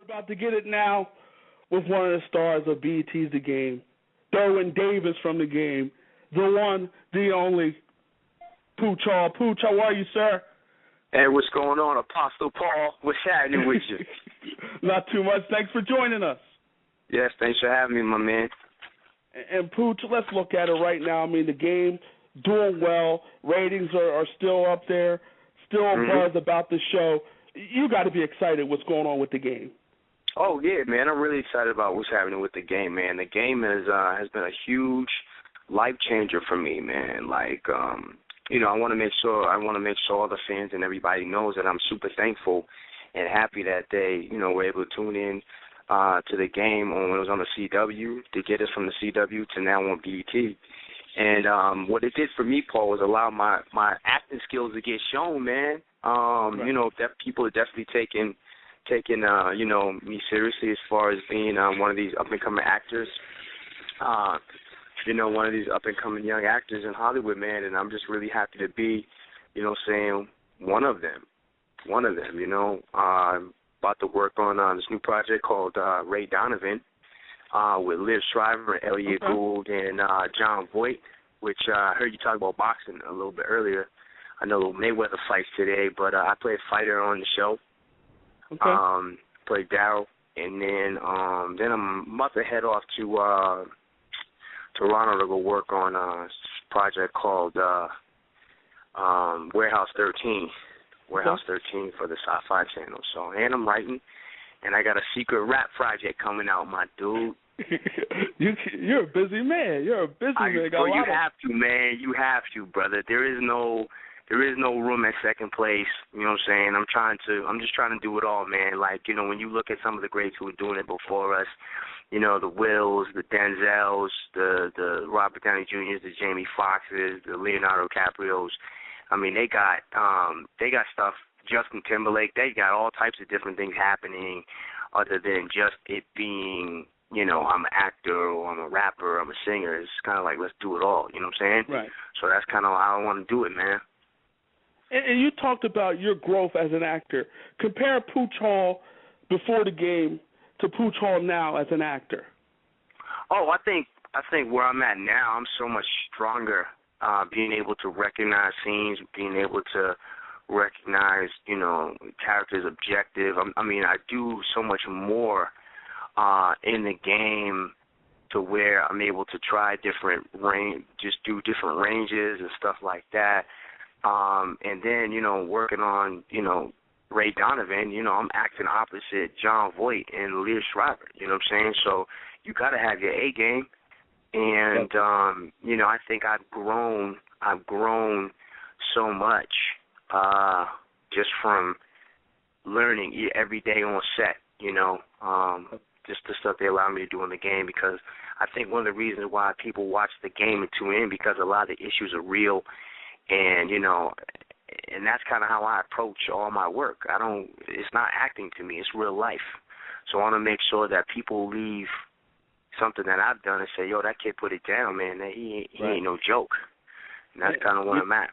About to get it now with one of the stars of BET's The Game, Derwin Davis from The Game, the one, the only, Pooch Hall. Pooch, how are you, sir? Hey, what's going on, Apostle Paul? What's happening with you? Not too much. Thanks for joining us. Yes, thanks for having me, my man. And Pooch, let's look at it right now. I mean, The Game doing well. Ratings are still up there. Still a buzz about the show. You got to be excited what's going on with The Game. Oh, yeah, man. I'm really excited about what's happening with The Game, man. The Game has been a huge life changer for me, man. Like, I want to make sure all the fans and everybody knows that I'm super thankful and happy that they, were able to tune in to The Game when it was on the CW, to get us from the CW to now on BET. And what it did for me, Paul, was allow my acting skills to get shown, man. Right. That people are definitely taking me seriously as far as being one of these up-and-coming actors. One of these up-and-coming young actors in Hollywood, man, and I'm just really happy to be, one of them. I'm about to work on this new project called Ray Donovan with Liv Shriver and Elliot Gould and John Voight, which I heard you talk about boxing a little bit earlier. I know Mayweather fights today, but I play a fighter on the show. Okay. Play Daryl, and then I'm about to head off to Toronto to go work on a project called Warehouse 13 for the Sci-Fi Channel. So, and I'm writing, and I got a secret rap project coming out, my dude. You're a busy man. You're a busy man. You have to, man. You have to, brother. There is no room at second place. You know what I'm saying? I'm just trying to do it all, man. Like, when you look at some of the greats who were doing it before us, the Wills, the Denzels, the Robert Downey Jr.'s, the Jamie Foxxes, the Leonardo DiCaprios. I mean, they got stuff. Justin Timberlake. They got all types of different things happening, other than just it being, I'm an actor or I'm a rapper, I'm a singer. It's kind of like, let's do it all. You know what I'm saying? Right. So that's kind of how I want to do it, man. And you talked about your growth as an actor. Compare Pooch Hall before The Game to Pooch Hall now as an actor. Oh, I think where I'm at now, I'm so much stronger. Being able to recognize scenes, being able to recognize, characters' objective. I do so much more in The Game to where I'm able to try different ranges and stuff like that. And then, working on, Ray Donovan, I'm acting opposite John Voight and Liv Shriver, you know what I'm saying? So you got to have your A game. And, I think I've grown so much just from learning every day on set, just the stuff they allow me to do in The Game, because I think one of the reasons why people watch The Game and tune in, because a lot of the issues are real. And, and that's kind of how I approach all my work. It's not acting to me, it's real life. So I want to make sure that people leave something that I've done and say, yo, that kid put it down, man. He ain't no joke. And that's kind of where I'm at.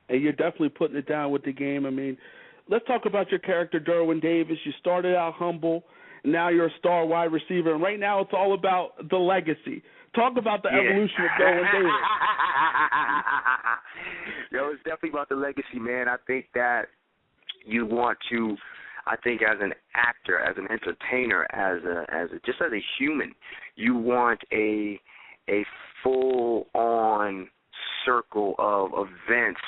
And you're definitely putting it down with The Game. I mean, let's talk about your character, Derwin Davis. You started out humble. Now you're a star wide receiver. And right now it's all about the legacy. Talk about the evolution of Derwin Davis. Yo, it's definitely about the legacy, man. I think that you want to, as an actor, as an entertainer, just as a human, you want a full-on circle of events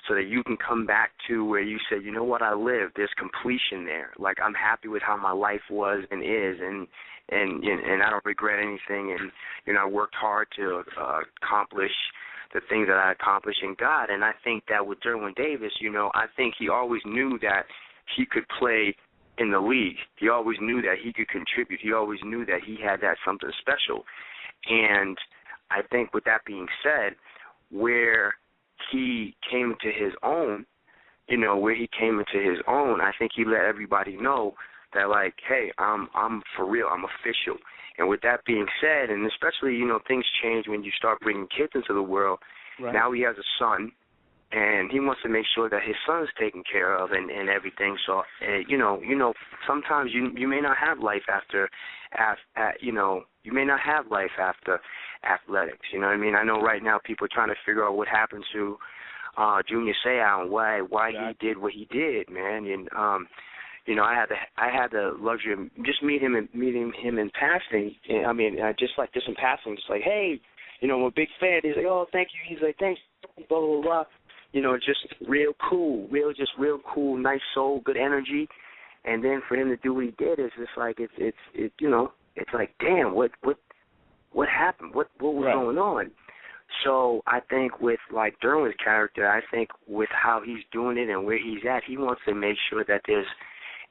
so that you can come back to where you say, you know what, I lived. There's completion there. Like, I'm happy with how my life was and is, and I don't regret anything. And, I worked hard to accomplish the things that I accomplished in God. And I think that with Derwin Davis, I think he always knew that he could play in the league. He always knew that he could contribute. He always knew that he had that something special. And I think with that being said, where he came into his own, I think he let everybody know that, like, hey, I'm for real, I'm official. And with that being said, and especially, things change when you start bringing kids into the world. Right. Now he has a son, and he wants to make sure that his son's taken care of and everything. So, sometimes you may not have life after you may not have life after athletics. You know what I mean? I know right now people are trying to figure out what happened to Junior Seau and why he did what he did, man. And I had the luxury of just meeting him in passing. Just in passing, just like, hey, I'm a big fan. He's like, oh, thank you. He's like, thanks, blah blah blah. Just real cool, nice soul, good energy. And then for him to do what he did is just like it's like, damn, what happened? What was going on? So I think with like Derwin's character, I think with how he's doing it and where he's at, he wants to make sure that there's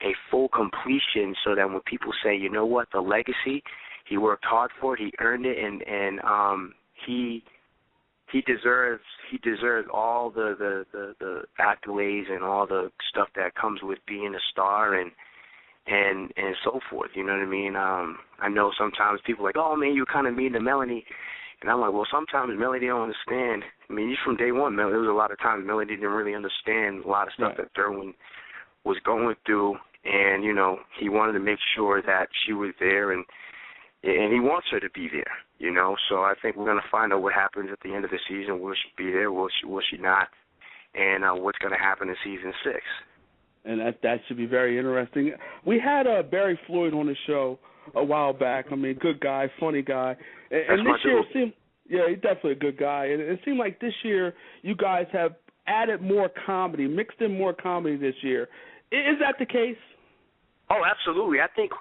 a full completion, so that when people say, you know what, the legacy, he worked hard for it, he earned it, and he deserves all the accolades and all the stuff that comes with being a star and so forth. You know what I mean? I know sometimes people are like, oh man, you kind of mean to Melanie, and I'm like, well, sometimes Melanie don't understand. I mean, from day one, there was a lot of times Melanie didn't really understand a lot of stuff that Derwin was going through, and he wanted to make sure that she was there, and he wants her to be there. So I think we're going to find out what happens at the end of the season. Will she be there? Will she not? And what's going to happen in season 6? And that should be very interesting. We had Barry Floyd on the show a while back. I mean, good guy, funny guy. And this year it seemed, he's definitely a good guy. And it seemed like this year you guys have added more comedy, mixed in more comedy this year. Is that the case? Oh, absolutely. I think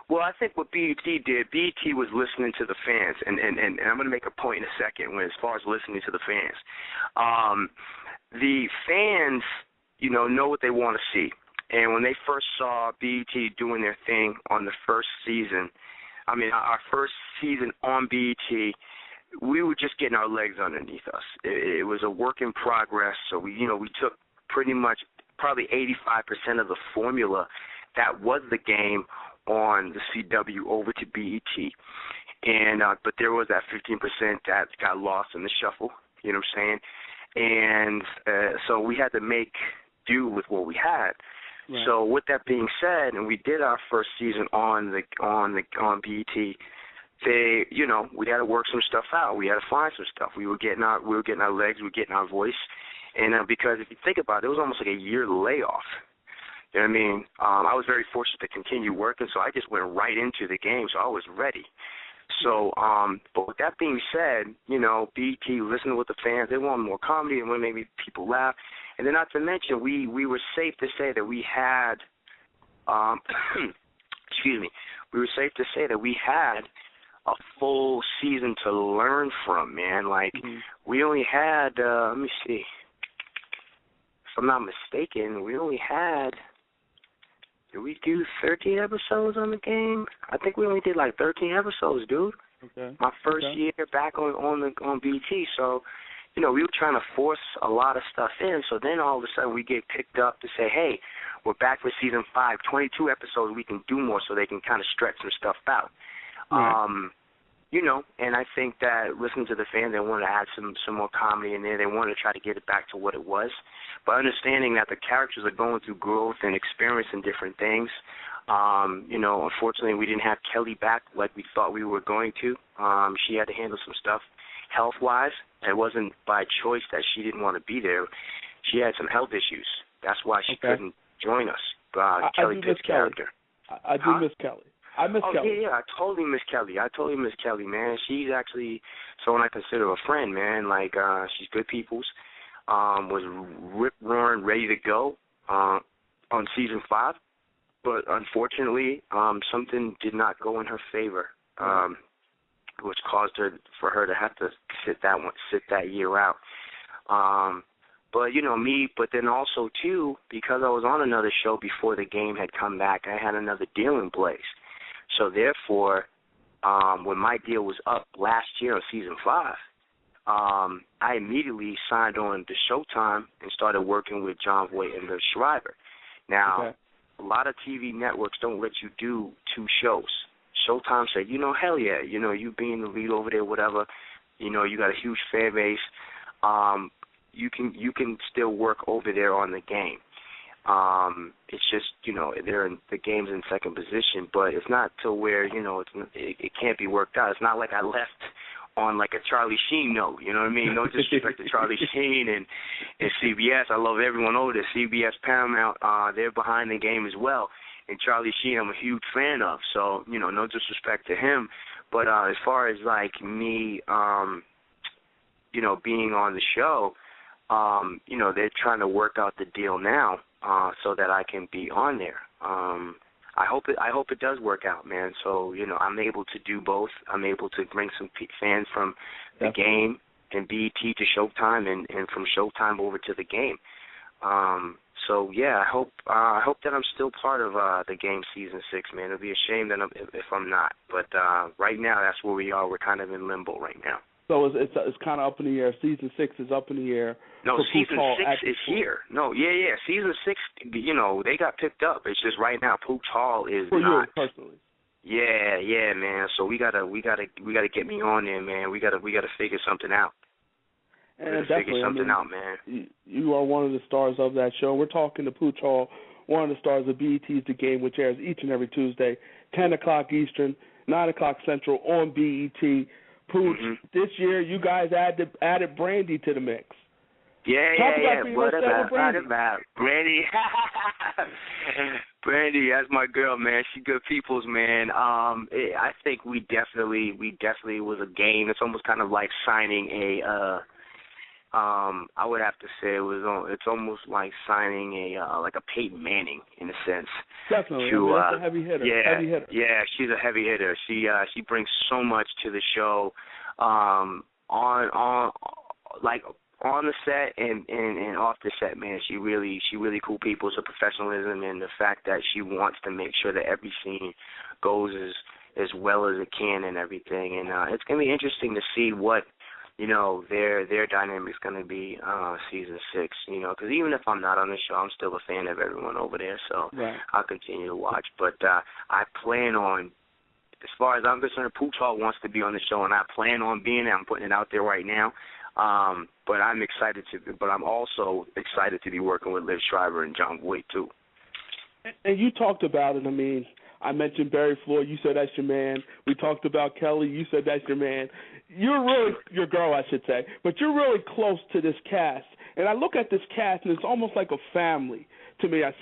what BET did, BET was listening to the fans, and I'm going to make a point in a second as far as listening to the fans. The fans, know what they want to see. And when they first saw BET doing their thing on the first season, our first season on BET, we were just getting our legs underneath us. It was a work in progress, so we took pretty much probably 85% of the formula that was the game on the CW over to BET. And but there was that 15% that got lost in the shuffle, you know what I'm saying? And so we had to make do with what we had. Right. So with that being said, and we did our first season on BET, we had to work some stuff out. We had to find some stuff. We were getting our legs, we were getting our voice. And because if you think about it, it was almost like a year layoff. You know what I mean? I was very fortunate to continue working, so I just went right into the game, so I was ready. So, but with that being said, BET listened to what the fans, they wanted more comedy, and when maybe people laugh. And then not to mention, we were safe to say that we had, we were safe to say that we had a full season to learn from, man. Like, we only had, let me see, if I'm not mistaken, we only had, did we do 13 episodes on the game? I think we only did like 13 episodes, dude. Okay. My first year back on BT. So, we were trying to force a lot of stuff in. So then all of a sudden we get picked up to say, hey, we're back for season 5, 22 episodes. We can do more, so they can kind of stretch some stuff out. Right. And I think that listening to the fans, they want to add some more comedy in there. They want to try to get it back to what it was. But understanding that the characters are going through growth and experiencing different things, unfortunately we didn't have Kelly back like we thought we were going to. She had to handle some stuff health-wise. It wasn't by choice that she didn't want to be there. She had some health issues. That's why she couldn't join us. Kelly Pitt's character. I do miss Kelly. I miss Kelly. Yeah, I totally miss Kelly, man. She's actually someone I consider a friend, man. Like, she's good people's. Was rip-roaring, ready to go on season 5. But unfortunately, something did not go in her favor, which caused for her to have to sit that year out. But, but then also, too, because I was on another show before the game had come back, I had another deal in place. So, therefore, when my deal was up last year on season 5, I immediately signed on to Showtime and started working with John Voight and Liv Schreiber. Now, a lot of TV networks don't let you do 2 shows. Showtime said, hell yeah, you being the lead over there, whatever, you got a huge fan base. you can still work over there on the game. It's just, they're in the game's in second position, but it's not to where, it can't be worked out. It's not like I left on like a Charlie Sheen note, you know what I mean? No disrespect to Charlie Sheen and CBS. I love everyone over there. CBS, Paramount, they're behind the game as well. And Charlie Sheen, I'm a huge fan of, so, no disrespect to him. But as far as like me, being on the show, they're trying to work out the deal now. So that I can be on there. I hope it does work out, man. So I'm able to do both. I'm able to bring some fans from the game and BET to Showtime, and from Showtime over to the game. So yeah, I hope that I'm still part of the game season 6, man. It'll be a shame that if I'm not. But right now, that's where we are. We're kind of in limbo right now. So it's kind of up in the air. Season 6 is up in the air. No, season 6 is here. No, yeah. Season 6, they got picked up. It's just right now, Pooch Hall is for not. For you personally. Yeah, man. So we gotta get me on there, man. We gotta figure something out. And figure something out, man. You are one of the stars of that show. We're talking to Pooch Hall, one of the stars of BET's The Game, which airs each and every Tuesday, 10 o'clock Eastern, 9 o'clock Central on BET. Pooch, this year you guys added Brandy to the mix. Yeah. What about Brandy? Brandy, that's my girl, man. She good people's, man. I think we definitely was a game. It's almost kind of like signing a. I would have to say it's almost like signing a Peyton Manning in a sense. Definitely, that's a heavy hitter. Yeah, she's a heavy hitter. She brings so much to the show, on the set and off the set, man. She really cool people. It's her professionalism and the fact that she wants to make sure that every scene goes as well as it can and everything. And it's gonna be interesting to see what their dynamic's going to be season 6, because even if I'm not on the show, I'm still a fan of everyone over there, so I'll continue to watch. But I plan on, as far as I'm concerned, Pooch Hall wants to be on the show, and I plan on being there. I'm putting it out there right now. But I'm also excited to be working with Liv Schreiber and Jon Voight, too. And you talked about it. I mean, I mentioned Barry Floyd. You said that's your man. We talked about Kelly. You said that's your man. You're really your girl, I should say. But you're really close to this cast. And I look at this cast, and it's almost like a family to me. I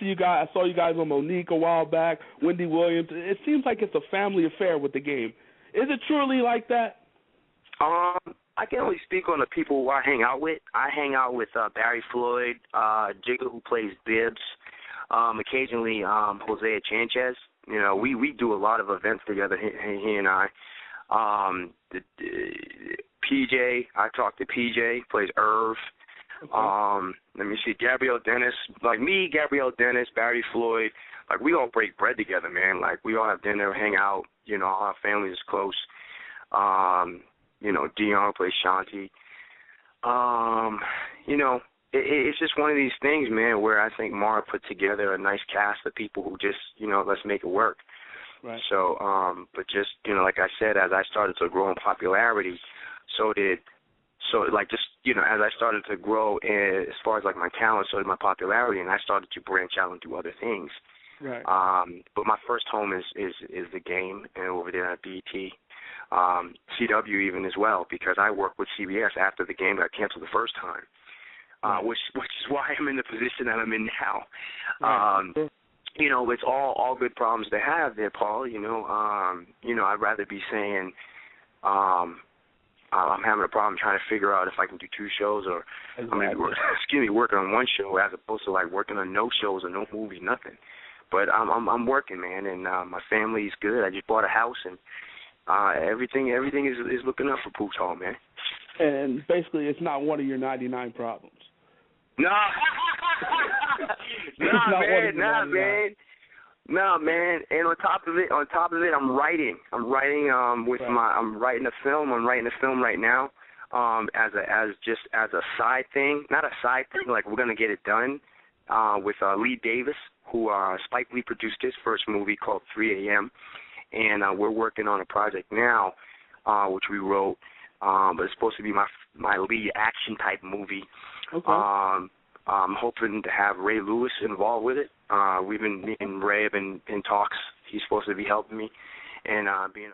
saw you guys on Monique a while back, Wendy Williams. It seems like it's a family affair with the game. Is it truly like that? I can only speak on the people who I hang out with. I hang out with Barry Floyd, Jigga, who plays Bibbs, occasionally Hosea Chanchez. We do a lot of events together, he and I. PJ, I talk to PJ, plays Irv. Okay. Let me see, Gabrielle Dennis. Like me, Gabrielle Dennis, Barry Floyd, like we all break bread together, man. Like we all have dinner, hang out, all our family is close. Dion plays Shanti. It's just one of these things, man, where I think Mara put together a nice cast of people who just, let's make it work. Right. So, but just, like I said, as I started to grow in popularity, as I started to grow as far as like my talent, so did my popularity, and I started to branch out and do other things. Right. But my first home is the game, and over there at BET. CW even as well, because I worked with CBS after the game got canceled the first time, which is why I'm in the position that I'm in now. Right. It's all good problems to have there, Paul. I'd rather be saying I'm having a problem trying to figure out if I can do 2 shows or working on 1 show as opposed to like working on no shows or no movies, nothing. But I'm working, man, and my family's good. I just bought a house and everything is looking up for Pooch Hall, man. And basically, it's not one of your 99 problems. No, man. And on top of it, I'm writing. I'm writing a film. I'm writing a film right now, as a side thing. Not a side thing, like we're gonna get it done, with Lee Davis, who Spike Lee produced his first movie called 3 a.m. And we're working on a project now, which we wrote, but it's supposed to be my lead action type movie. Okay. I'm hoping to have Ray Lewis involved with it. Me and Ray have been in talks. He's supposed to be helping me and being